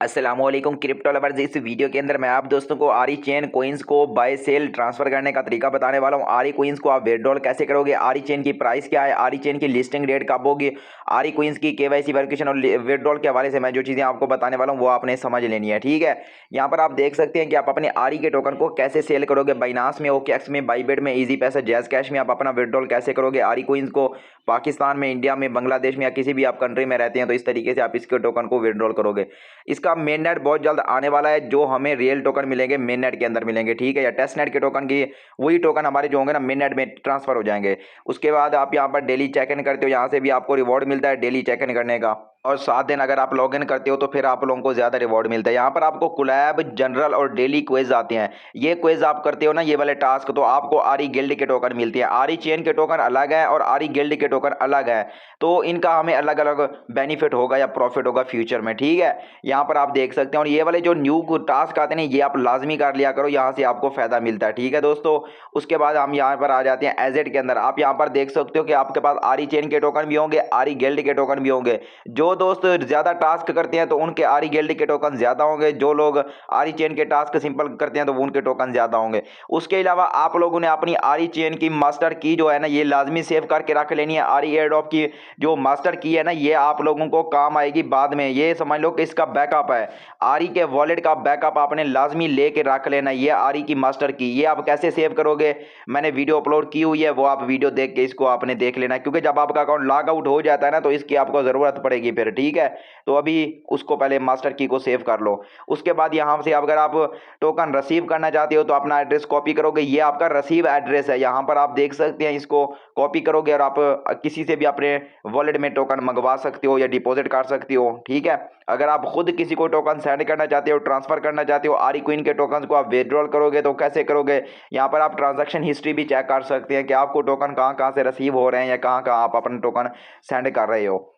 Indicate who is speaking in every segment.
Speaker 1: अस्सलामुअलैकुम crypto lovers. इस video के अंदर मैं आप दोस्तों को आरी चेन कोइंस को बाय सेल ट्रांसफर करने का तरीका बताने वाला हूं। आरी कोइंस को आप विड्रॉल कैसे करोगे, आरी चेन की प्राइस क्या है, आरी चेन की लिस्टिंग डेट कब होगी, आरी कोइंस की केवाईसी वेरिफिकेशन और विड्रॉल के हवाले से मैं जो चीज़ें आपको बताने वाला हूं वो आपने समझ लेनी है। ठीक है, यहाँ पर आप देख सकते हैं कि आप अपने आरी के टोकन को कैसे सेल करोगे। बाइनांस में, ओकेएक्स में, बाईबिट में, इजी पैसा, जैज़ कैश में आप अपना विड्रॉल कैसे करोगे आरी कोइंस को। पाकिस्तान में, इंडिया में, बांग्लादेश में या किसी भी आप कंट्री में रहते हैं तो इस तरीके से आप इसके टोकन को विड्रॉल करोगे। इसका मेन नेट बहुत जल्द आने वाला है, जो हमें रियल टोकन मिलेंगे मेन नेट के अंदर मिलेंगे। ठीक है, या टेस्ट नेट के टोकन की वही टोकन हमारे जो होंगे ना मेन नेट में ट्रांसफर हो जाएंगे। उसके बाद आप यहाँ पर डेली चेक इन करते हो, यहाँ से भी आपको रिवॉर्ड मिलता है डेली चेक इन करने का, और 7 दिन अगर आप लॉग इन करते हो तो फिर आप लोगों को ज़्यादा रिवॉर्ड मिलता है। यहाँ पर आपको कोलैब, जनरल और डेली क्विज आते हैं। ये क्विज आप करते हो ना, ये वाले टास्क, तो आपको आरी गिल्ड के टोकन मिलते हैं। आरी चेन के टोकन अलग है और आरी गिल्ड के टोकन अलग है, तो इनका हमें अलग अलग बेनिफिट होगा या प्रॉफिट होगा फ्यूचर में। ठीक है, यहाँ पर आप देख सकते हैं। और ये वाले जो न्यू टास्क आते हैं ये आप लाजमी कर लिया करो, यहाँ से आपको फायदा मिलता है। ठीक है दोस्तों, उसके बाद हम यहाँ पर आ जाते हैं एजेट के अंदर। आप यहाँ पर देख सकते हो कि आपके पास आरी चेन के टोकन भी होंगे, आरी गिल्ड के टोकन भी होंगे। जो दोस्त ज़्यादा टास्क करते हैं तो उनके आरी गिल्ड के टोकन ज़्यादा होंगे, जो लोग आरी चेन के टास्क सिंपल करते हैं तो उनके टोकन ज़्यादा होंगे। उसके अलावा आप लोगों ने अपनी आरी चेन की मास्टर की जो है ना ये लाजमी सेव करके रख लेनी है। आरी एयरड्रॉप की जो मास्टर की है ना ये आप लोगों को काम आएगी बाद में। ये समझ लो कि इसका बैकअप है, आरी के वॉलेट का बैकअप आपने लाजमी लेके रख लेना। ये आरी की मास्टर की, ये आप कैसे सेव करोगे मैंने वीडियो अपलोड की हुई है, वो आप वीडियो देख के इसको आपने देख लेना, क्योंकि जब आपका अकाउंट लॉग आउट हो जाता है ना तो इसकी आपको ज़रूरत पड़ेगी फिर। ठीक है, तो अभी उसको पहले मास्टर की को सेव कर लो। उसके बाद यहाँ से अगर आप टोकन रिसीव करना चाहते हो तो अपना एड्रेस कॉपी करोगे। ये आपका रिसीव एड्रेस है, यहाँ पर आप देख सकते हैं। इसको कॉपी करोगे और आप किसी से भी अपने वॉलेट में टोकन मंगवा सकते हो या डिपॉजिट कर सकते हो। ठीक है, अगर आप खुद किसी को टोकन सेंड करना चाहते हो, ट्रांसफर करना चाहते हो, आरी क्वीन के टोकन को आप विड्रॉल करोगे तो कैसे करोगे। यहाँ पर आप ट्रांजैक्शन हिस्ट्री भी चेक कर सकते हैं कि आपको टोकन कहाँ कहाँ से रिसीव हो रहे हैं या कहाँ कहाँ आप अपने टोकन सेंड कर रहे हो।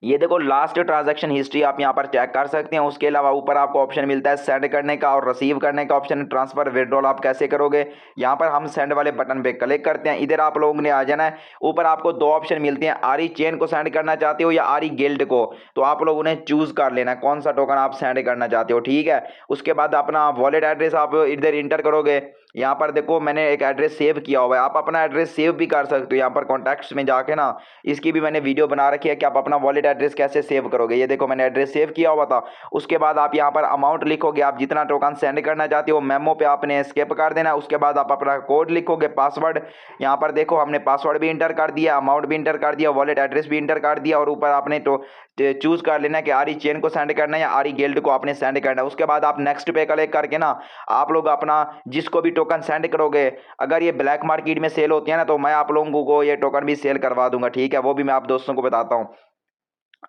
Speaker 1: ये देखो लास्ट ट्रांजैक्शन हिस्ट्री आप यहाँ पर चेक कर सकते हैं। उसके अलावा ऊपर आपको ऑप्शन मिलता है सेंड करने का और रिसीव करने का ऑप्शन। ट्रांसफर विड्रॉल आप कैसे करोगे, यहाँ पर हम सेंड वाले बटन पे क्लिक करते हैं। इधर आप लोगों ने आ जाना है। ऊपर आपको दो ऑप्शन मिलते हैं, आरी चेन को सेंड करना चाहते हो या आरी गिल्ड को, तो आप लोगों ने चूज कर लेना है कौन सा टोकन आप सेंड करना चाहते हो। ठीक है, उसके बाद अपना वॉलेट एड्रेस आप इधर इंटर करोगे। यहाँ पर देखो मैंने एक एड्रेस सेव किया हुआ है, आप अपना एड्रेस सेव भी कर सकते हो। यहाँ पर कॉन्टैक्ट्स में जाके ना इसकी भी मैंने वीडियो बना रखी है कि आप अपना वॉलेट एड्रेस कैसे सेव करोगे। ये देखो मैंने एड्रेस सेव किया हुआ था। उसके बाद आप यहाँ पर अमाउंट लिखोगे, आप जितना टोकन सेंड करना चाहते हो मेमो पे आपने स्किप कर देना है। उसके बाद आप अपना कोड लिखोगे, पासवर्ड। यहाँ पर देखो हमने पासवर्ड भी इंटर कर दिया, अमाउंट भी इंटर कर दिया, वॉलेट एड्रेस भी इंटर कर दिया, और ऊपर आपने तो चूज कर लेना है कि आरी चेन को सेंड करना है या आरी गिल्ड को आपने सेंड करना है। उसके बाद आप नेक्स्ट पे क्लिक करके ना आप लोग अपना जिसको भी टोकन सेंड करोगे, अगर ये ब्लैक मार्केट में सेल होती है ना तो मैं आप लोगों को ये टोकन भी सेल करवा दूंगा। ठीक है, वो भी मैं आप दोस्तों को बताता हूँ।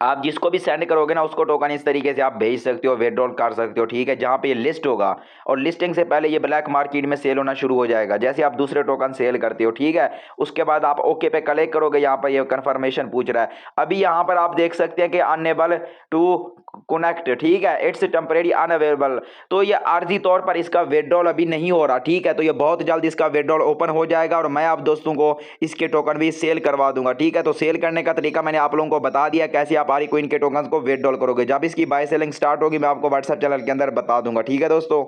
Speaker 1: आप जिसको भी सेंड करोगे ना उसको टोकन इस तरीके से आप भेज सकते हो, विड्रॉल कर सकते हो। ठीक है, जहाँ पे ये लिस्ट होगा और लिस्टिंग से पहले ये ब्लैक मार्केट में सेल होना शुरू हो जाएगा जैसे आप दूसरे टोकन सेल करते हो। ठीक है, उसके बाद आप ओके पे क्लिक करोगे। यहाँ पर ये कंफर्मेशन पूछ रहा है। अभी यहाँ पर आप देख सकते हैं कि अनएबल टू कनेक्ट। ठीक है, इट्स टेम्परेरी अनअवेलेबल, तो ये आर्जी तौर पर इसका विड्रॉल अभी नहीं हो रहा। ठीक है, तो ये बहुत जल्द इसका विड्रॉल ओपन हो जाएगा और मैं आप दोस्तों को इसके टोकन भी सेल करवा दूंगा। ठीक है, तो सेल करने का तरीका मैंने आप लोगों को बता दिया, कैसे आप आरी क्वीन के टोकन को विड्रॉल करोगे। जब इसकी बाय सेलिंग स्टार्ट होगी मैं आपको व्हाट्सएप चैनल के अंदर बता दूंगा। ठीक है दोस्तों।